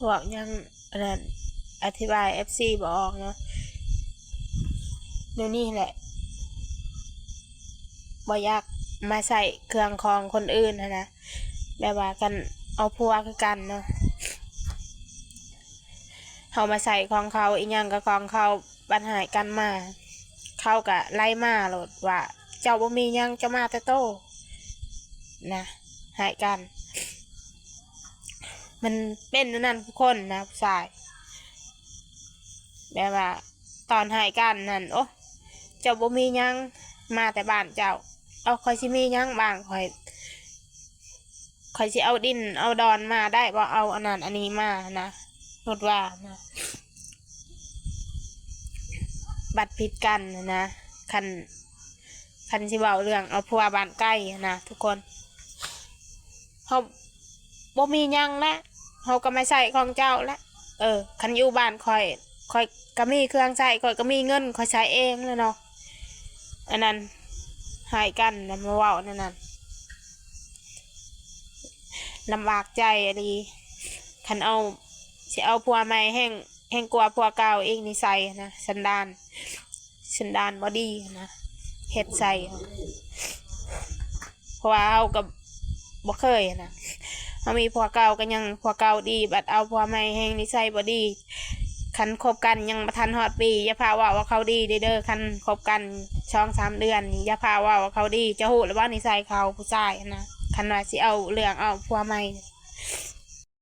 บอกยังอันนั้นอธิบาย FC บอกเนาะเดี๋ยวนี้แหละบ่อยากมาใส่เครื่องของคนอื่นนะแบบว่ากันเอาพัวคือกันเนาะเขามาใส่ของเขาอีกอย่างกับของเขาปัญหากันมาเขากะไล่มาโหลดว่าเจ้าบ่มียังจะมาแต่โตนะหายกันมันเป็นนั่นทุกคนนะผู้ชายแบบว่าตอนหายกันนั่นโอ้เจ้าบ่มียังมาแต่บ้านเจ้าเอาคอยสิมียังบ้างคอยสิเอาดินเอาดอนมาได้บ่เอาอันนั้นอันนี้มานะรถว่านะบัดผิดกันนะคันสิเว้าเรื่องเอาผัวบ้านใกล้นะทุกคนเขาบ่มียังละเขาก็ไม่ใส่ของเจ้าละคันอยู่บ้านคอยก็มีเครื่องใช้คอยก็มีเงินคอยใช้เองเลยเนาะอันนั้นหายกันแล้วมาเว้านั่นลำบากใจอะไรคันเอาสิเอาผัวใหม่แห้งกว่าผัวเก่าเองนิสัยนะสันดานบอดี้นะเฮ็ดใส่เพราะว่าเอากับบ่เคยนะเขามีผัวเก่าก็ยังผัวเก่าดีบัดเอาผัวใหม่แห้งนิสัยบอดี้คันคบกันยังประทันฮอดปีอย่าพาว่าเขาดีเด้อคันคบกัน2-3 เดือนนี่อย่าพาว่าเขาดีจะหูหรือว่านิสัยเขาผู้ชายนะคันว่าสิเอาเรื่องเอาผัวใหม่